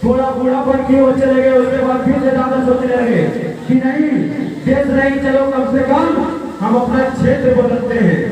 थोड़ा बूढ़ापन क्यों चले गए, उसके बाद फिर से ज्यादा सोचने लगे कि नहीं देश नहीं, चलो कम से कम हम अपना क्षेत्र बदलते हैं।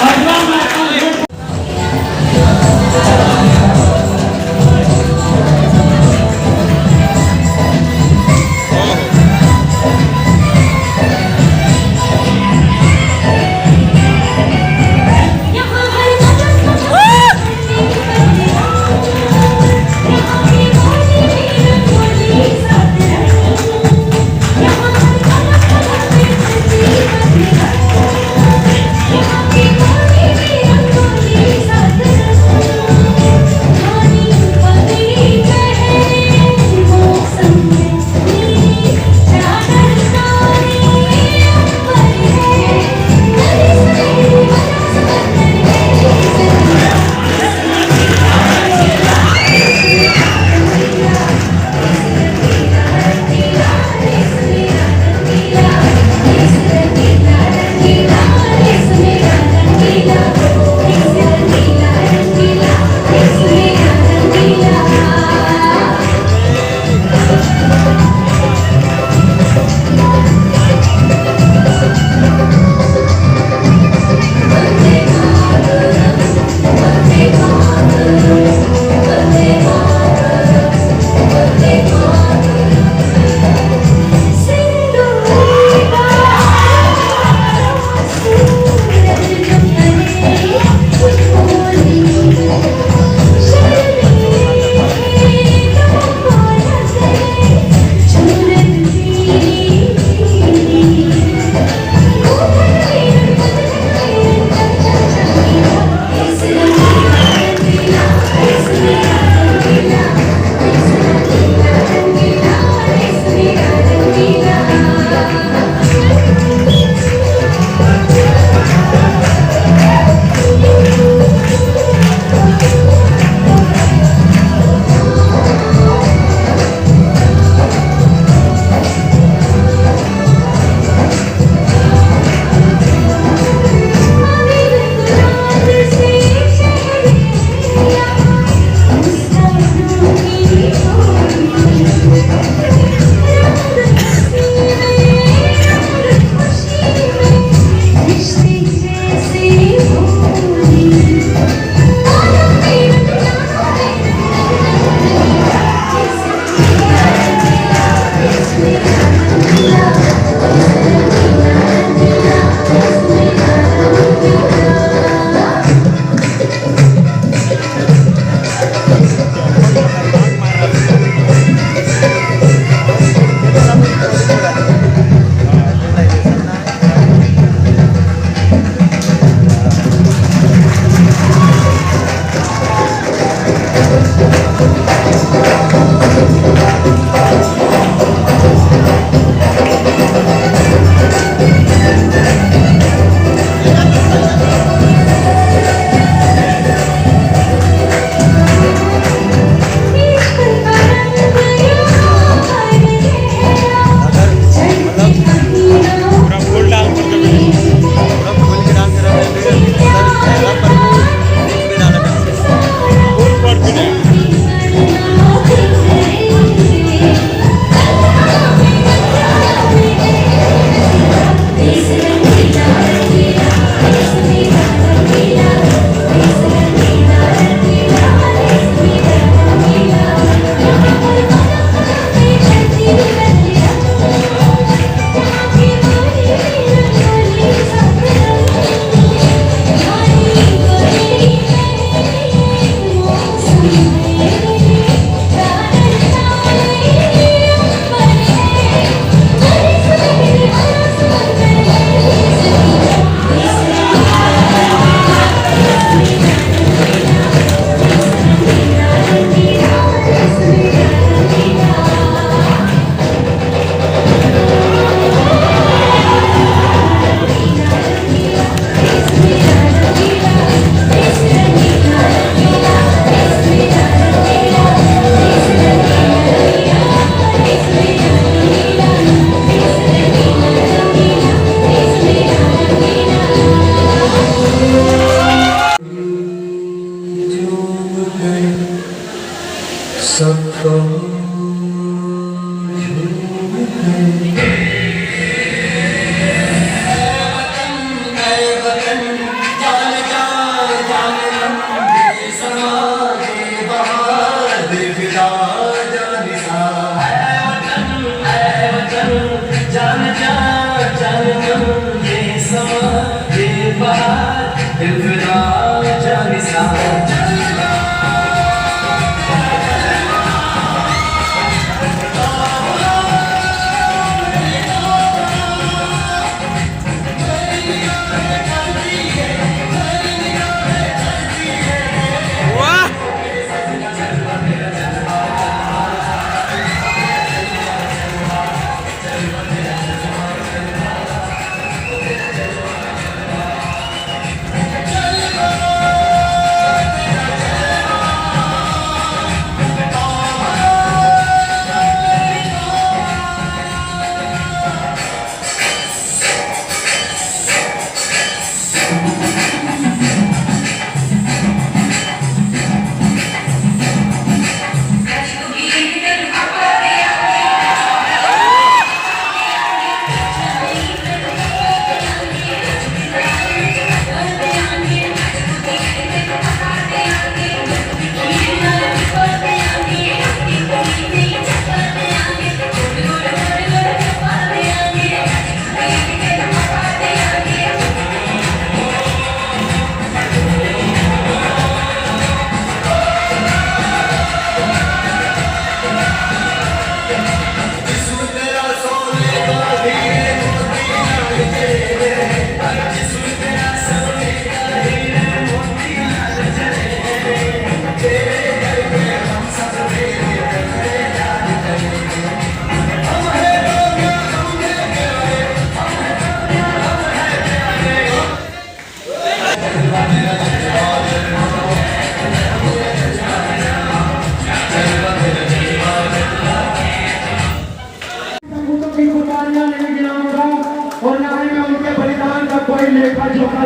अगला मैच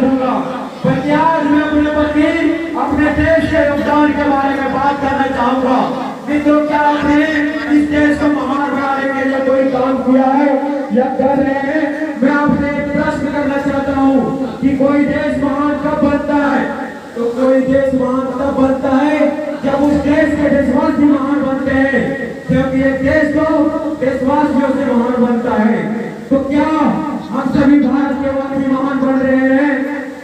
दूंगा। बल्कि आज मैं अपने प्रति अपने देश के योगदान के बारे में बात करना चाहूंगा। मित्रों, क्या आपने इस देश को महान बनाने के लिए कोई काम किया है या कर रहे हैं? मैं आपसे एक प्रश्न करना चाहता हूँ कि कोई देश महान कब बनता है? तो कोई देश महान तब बनता है जब उस देश के देशवासी महान बनते हैं, क्योंकि एक देश तो देशवासियों से महान बनता है। तो क्या हम सभी भारत के वासी महान बन रहे हैं?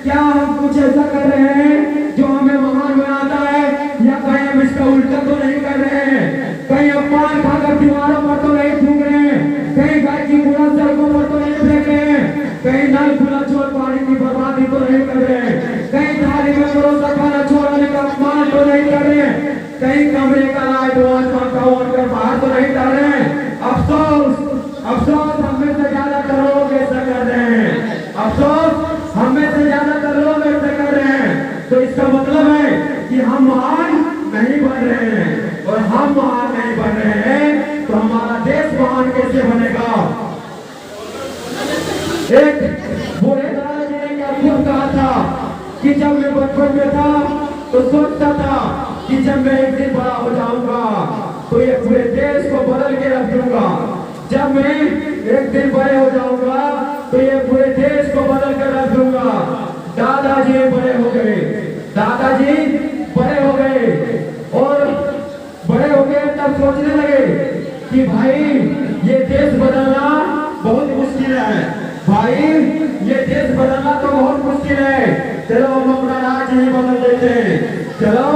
क्या हम कुछ ऐसा कर रहे हैं जो हमें महान बनाता है, या कहीं हम इसका उल्टा तो नहीं कर रहे हैं? कहीं हम पान खाकर दीवारों पर तो नहीं थूक रहे हैं? कहीं गाय की कूड़ा सड़कों पर तो नहीं फेंक रहे हैं? कहीं नल खुला छोड़ पानी की बर्बादी तो नहीं कर रहे हैं? कहीं थाली में परोसा खाना छोड़ने का अपमान तो नहीं कर रहे हैं? कहीं कमरे का लाइट आसमान का ऑन कर बाहर तो नहीं डाल रहे हैं? अफसोस हमें से ज्यादातर लोग ऐसा कर रहे हैं। अफसोस हमें से ज्यादातर लोग ऐसा कर रहे हैं। तो इसका मतलब है कि हम महान नहीं बन रहे हैं, और हम महान नहीं बन रहे हैं तो हमारा देश महान कैसे बनेगा? एक बूढ़े दादाजी ने क्या खूब कहा था कि जब मैं बचपन में था तो सोचता था कि जब मैं एक दिन बड़ा हो जाऊंगा तो ये पूरे देश को बदल के रख दूंगा। जब मैं एक दिन बड़े हो जाऊंगा तो ये पूरे देश को बदल कर रख दूंगा। दादाजी बड़े हो गए, दादाजी बड़े हो गए, और बड़े हो गए तब सोचने लगे कि भाई ये देश बदलना बहुत मुश्किल है। भाई ये देश बदलना तो बहुत मुश्किल है। चलो हम अपना राज्य ही बदल देते हैं, चलो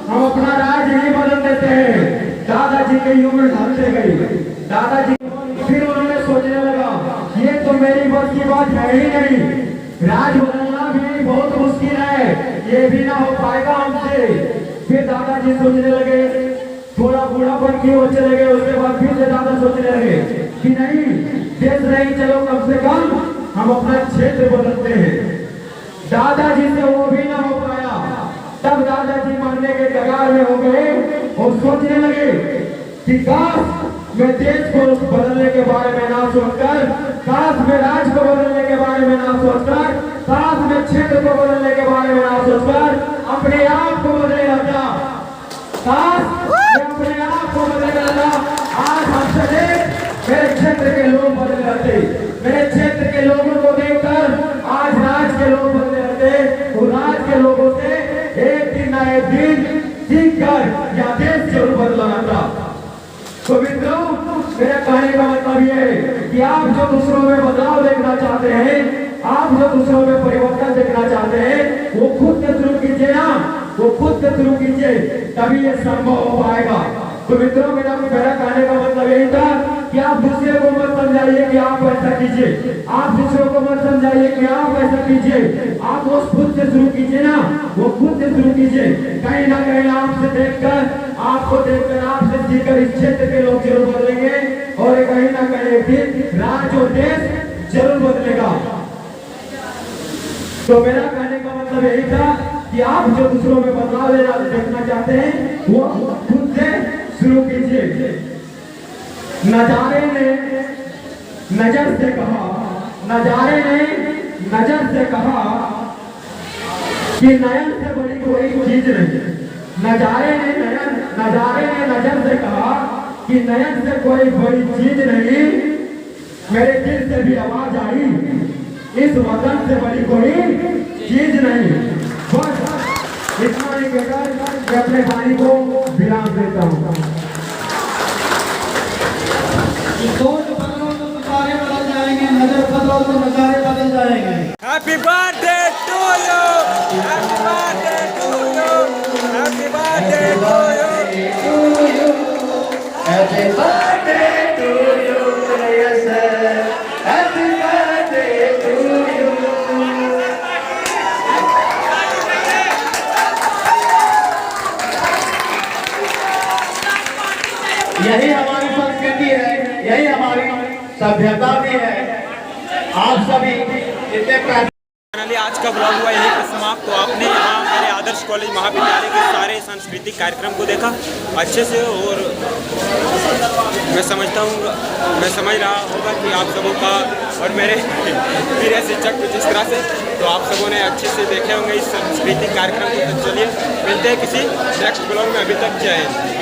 हम अपना राज्य ही बदल देते हैं। दादाजी की उम्र ढलते गई। दादाजी फिर उन्होंने सोचने लगा ये तो मेरी बस की बात है ही नहीं, राज बदलना भी बहुत मुश्किल है, ये भी ना हो पाएगा हमसे। फिर दादाजी सोचने लगे, थोड़ा बूढ़ापन की ओर चले गए। उसके बाद फिर से दादा सोचने लगे कि नहीं, देश नहीं, चलो कम से कम हम अपना क्षेत्र बदलते हैं। दादाजी से वो भी ना हो पाया। तब दादाजी मरने के कगार में हो गए और सोचने लगे कि काश मैं देश को बदलने के बारे में ना सोचकर, काश मैं राज्य को बदलने के बारे में ना सोचकर, काश मैं क्षेत्र को बदलने के बारे में ना सोचकर अपने आप को बदले रहता। काश मैं अपने आप को बदले रहता। आज हमसे मेरे क्षेत्र के लोग बदले रहते, मेरे क्षेत्र के लोगों को देखकर आज राज्य के लोग बदले रहते। तो राज्य के लोगों से एक दिन ना एक दिन सीख कर या देश जरूर बदलाना था। तो मित्रों, मेरे कहने का मतलब ये है कि आप जो दूसरों में बदलाव देखना चाहते हैं, आप जो दूसरों में परिवर्तन देखना चाहते हैं, वो खुद से शुरू कीजिए ना, वो खुद से शुरू कीजिए, तभी ये संभव हो पाएगा। तो मित्रों, मेरा कहने का मतलब यही था कि आप दूसरे को मत समझाइए कि आप ऐसा कीजिए, आप दूसरों को मत समझाइए कि आप ऐसा कीजिए। आप वो खुद से शुरू कीजिए ना, वो खुद से शुरू कीजिए। कहीं ना कहीं आपसे देखकर, आपको देखकर, आपसे सीखकर इस क्षेत्र के लोग जरूर बदलेंगे, और कहीं ना कहीं एक दिन राज्य और देश जरूर बदलेगा। तो मेरा कहने का मतलब यही था कि आप जो दूसरों में बदलाव देखना चाहते हैं, वो खुद से शुरू कीजिए। नजारे ने नजर से कहा, नजारे ने नजर से कहा कि नयन से बड़ी कोई चीज नहीं। नजारे ने नजर से कहा कि नयन से कोई बड़ी चीज नहीं। मेरे दिल से भी आवाज आई, इस वतन से बड़ी कोई चीज नहीं। बस इतना ही कहकर मैं अपने वाणी को विराम देता हूँ। सोच बदलो तो नजारे बदल जाएंगे, नजर बदलो तो नजारे बदल जाएंगे। Happy birthday to you, happy birthday to you, happy birthday to you, happy birthday to you, yes happy birthday to you. यही हमारी संस्कृति है, यही हमारी सभ्यता भी है। आप सभी इतने फाइनली आज का ब्लॉग हुआ यहीं पर समाप्त। तो आपने यहाँ मेरे आदर्श कॉलेज महाविद्यालय के सारे सांस्कृतिक कार्यक्रम को देखा अच्छे से, और मैं समझ रहा होगा कि आप सबों का और मेरे प्रिय शिक्षक कुछ इस तरह से, तो आप सबों ने अच्छे से देखे होंगे इस सांस्कृतिक कार्यक्रम को। तो चलिए मिलते हैं किसी नेक्स्ट ब्लॉग में, अभी तक जय हिंद।